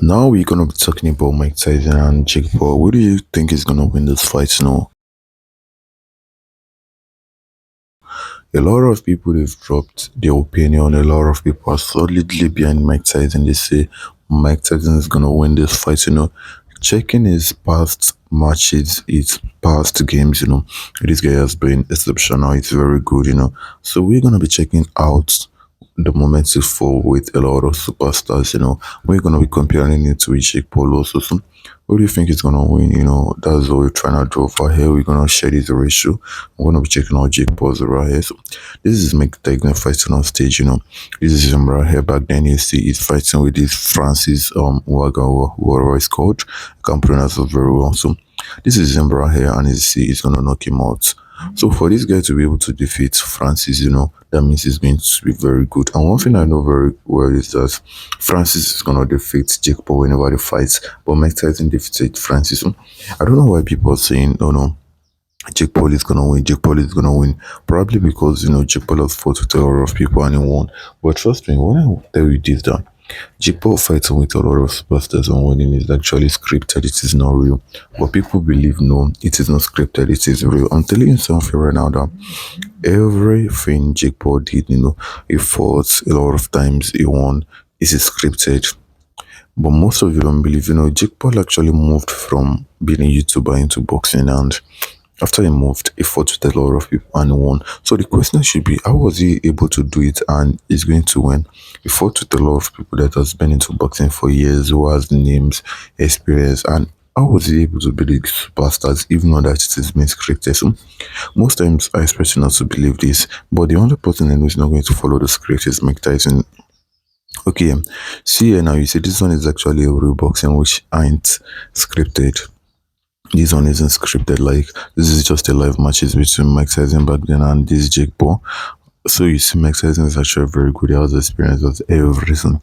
Now we're gonna be talking about Mike Tyson and Jake Paul. Who do you think is gonna win this fight now? A lot of people have dropped their opinion. A lot of people are solidly behind Mike Tyson. They say Mike Tyson is gonna win this fight. Checking his past matches, his past games. This guy has been exceptional. It's very good. So we're gonna be checking out the moments he fought with a lot of superstars. We're gonna be comparing it to Jake Paul also. So who do you think is gonna win? That's what we're trying to do over here. We're gonna share this ratio. I'm gonna be checking out Jake Paul's right here. So this is Mike Tyson fighting on stage. This is him right here. Back then you see he's fighting with this Francis Wagawa, whatever it's called. I can't pronounce it very well. So this is him right here, and you see he's gonna knock him out. So for this guy to be able to defeat Francis, that means he's going to be very good. And one thing I know very well is that Francis is gonna defeat Jake Paul whenever they fight, but Mike Tyson defeated Francis. So I don't know why people are saying, "Oh no, Jake Paul is gonna win. Jake Paul is gonna win." Probably because Jake Paul has fought with a lot of people and he won. But trust me, when I tell you this, that Jake Paul fighting with a lot of superstars and winning is actually scripted. It is not real. But people believe no, it is not scripted. It is real. I'm telling you something right now that everything Jake Paul did, he fought a lot of times. He won. It is scripted. But most of you don't believe, Jake Paul actually moved from being a YouTuber into boxing, and after he moved, he fought with a lot of people and won. So the question should be, how was he able to do it and is going to win? He fought with a lot of people that has been into boxing for years, who has names, experience, and how was he able to be the superstars, even though that it is being scripted? So most times I expect you not to believe this, but the only person I know is not going to follow the script is Mike Tyson. Okay, see here now, you see this one is actually a real boxing which ain't scripted. This one isn't scripted, like this is just a live matches between Mike Tyson back then and this Jake Paul. So you see Mike Tyson is actually very good. He has experience with everything.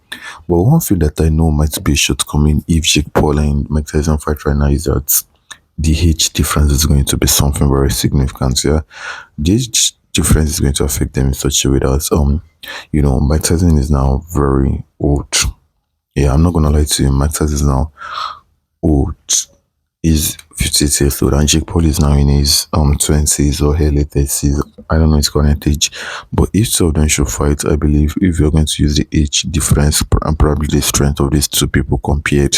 But one thing that I know might be a shortcoming if Jake Paul and Mike Tyson fight right now is that the age difference is going to be something very significant. Yeah. The age difference is going to affect them in such a way that Mike Tyson is now very old. Yeah, I'm not gonna lie to you, Mike Tyson is now old. He's 58 years old, and Jake Paul is now in his 20s or early 30s. I don't know his current age, but if two of them should fight, I believe if you're going to use the age difference and probably the strength of these two people compared,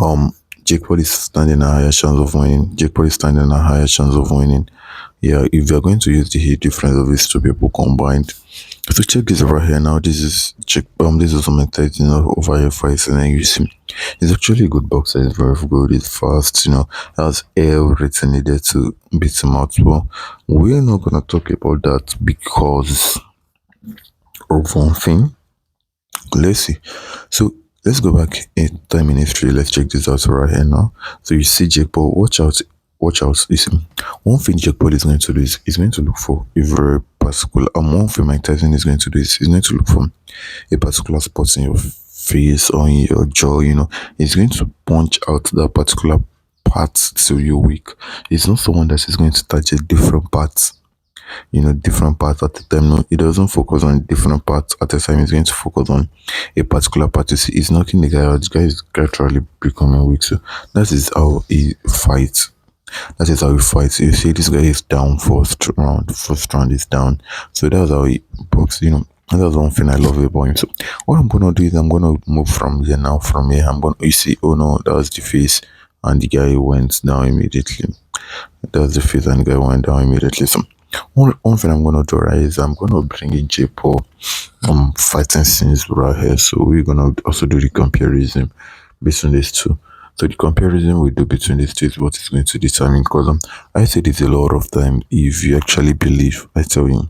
um, Jake Paul is standing a higher chance of winning. Jake Paul is standing a higher chance of winning. Yeah, if you're going to use the age difference of these two people combined. So check this over here now. This is check this is some Tyson over here fighting, and you see he's actually a good boxer, he's very good, he's fast, has everything needed to beat him out. Well, we're not gonna talk about that because of one thing. Let's see. So let's go back in time in history. Let's check this out right here now. So you see Jake Paul, watch out. Watch out. Listen, one thing Jake Paul is going to do is he's going to look for a very particular. One thing Mike Tyson is going to do is he's going to look for a particular spot in your face or in your jaw. He's going to punch out that particular part till you're weak. He's not someone that is going to touch a different parts. Different parts at a time. No, he doesn't focus on different parts at a time. He's going to focus on a particular part. You see, he's knocking the guy out. The guy is gradually becoming weak. So that is how he fights. That is how he fights. You see, this guy is down first round. First round is down. So that's how he boxes. That's one thing I love about him. So what I'm gonna do is I'm gonna move from here now. From here, you see, oh no, that was the face, and the guy went down immediately. That's the face, and the guy went down immediately. So one thing I'm gonna do right is I'm gonna bring in J Paul fighting scenes right here. So we're gonna also do the comparison between these two. So the comparison we do between these two is what is going to determine, because I said it a lot of time. If you actually believe, I tell you,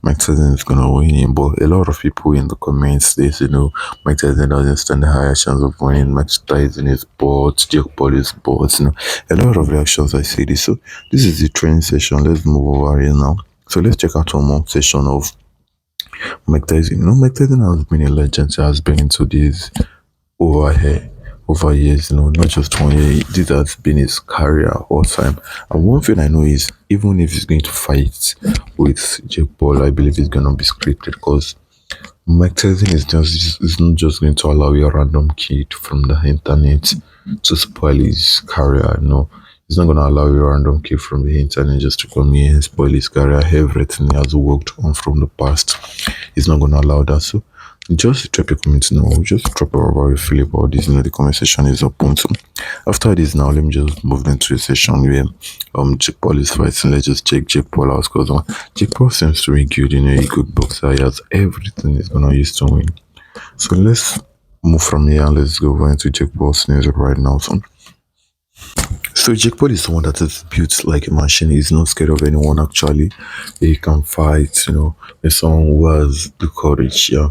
Mike Tyson is gonna win him. But a lot of people in the comments they say no, Mike Tyson doesn't stand a higher chance of winning. Mike Tyson is bought, Jake Paul is bought. A lot of reactions I see this. So this is the training session. Let's move over here now. So let's check out one more session of Mike Tyson. Mike Tyson has been a legend. He has been into this over here over years, not just 1 year. This has been his career all time. And one thing I know is even if he's going to fight with Jake Paul, I believe it's gonna be scripted because Mike Tyson is not just going to allow a random kid from the internet to spoil his career. No, he's not going to allow a random kid from the internet just to come here and spoil his career. Everything he has worked on from the past, he's not going to allow that. So just drop your comments now. Just drop whatever you feel about this. You know, the conversation is open. So after this, now let me just move into a session where Jake Paul is fighting. Let's just check Jake Paul out because Jake Paul seems to be good. You know, a good boxer. He has everything he's gonna use to win. So let's move from here and let's go over into Jake Paul's news right now. So Jake Paul is someone that is built like a machine. He's not scared of anyone actually. He can fight, you know, he's someone who has the courage, yeah.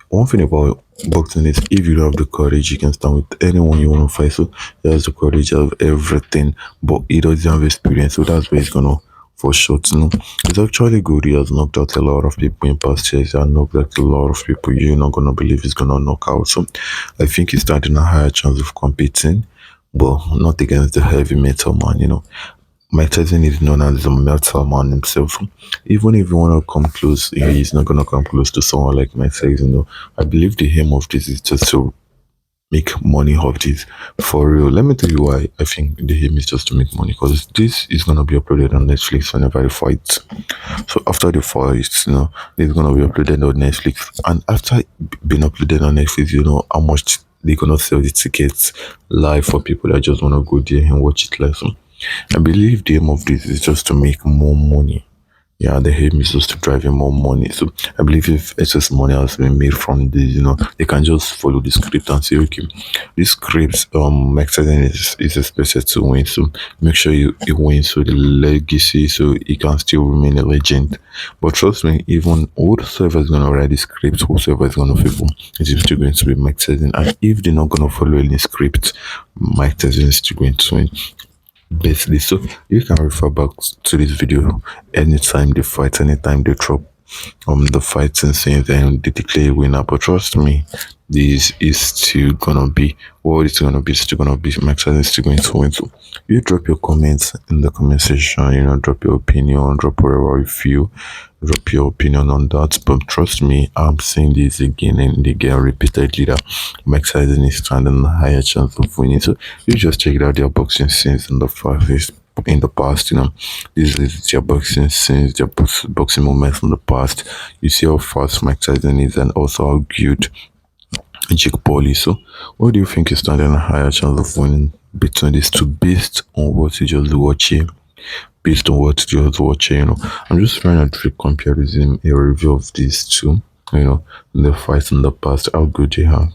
One thing about boxing is if you don't have the courage, you can stand with anyone you want to fight. So he has the courage of everything, but he doesn't have experience. So that's where he's gonna for short. You know, it's actually good. He has knocked out a lot of people in past years. He has knocked out a lot of people you're not gonna believe he's gonna knock out. So I think he's standing a higher chance of competing, but not against the heavy metal man. You know, Mike Tyson is known as the metal man himself. Even if you want to come close, he's not gonna come close to someone like Mike Tyson. You know, I believe the aim of this is just to make money off this for real. Let me tell you why I think the aim is just to make money because this is gonna be uploaded on Netflix whenever he fights. So after the fight, you know, it's gonna be uploaded on Netflix, and after being uploaded on Netflix, you know how much they're gonna sell the tickets live for people that just wanna go there and watch it live. So I believe the aim of this is just to make more money. Yeah, the aim is just to drive in more money. So I believe if excess money has been made from this, you know, they can just follow the script and say, okay, this script, Mike Tyson is expected to win. So make sure you win so the legacy so he can still remain a legend. But trust me, even whoever is gonna write the script, whoever is gonna people, it is still going to be Mike Tyson. And if they're not gonna follow any script, Mike Tyson is still going to win basically. So you can refer back to this video anytime they fight, anytime they drop the fighting scenes and they declare a winner. But trust me, this is still gonna be what it's gonna be. Still gonna be Max is still going to win. So you drop your comments in the comment section, you know, drop your opinion, drop whatever you feel, drop your opinion on that. But trust me, I'm saying this again and again repeatedly that Max Tyson is standing a higher chance of winning. So you just check out their boxing scenes in the past, you know, this is their boxing scenes, their boxing moments from the past. You see how fast Mike Tyson is and also how good Jake Paul is. So what do you think is standing a higher chance of winning between these two based on what you just watching? Based on what you just watching, you know, I'm just trying to do a comparison, a review of these two, you know, the fights in the past, how good they are.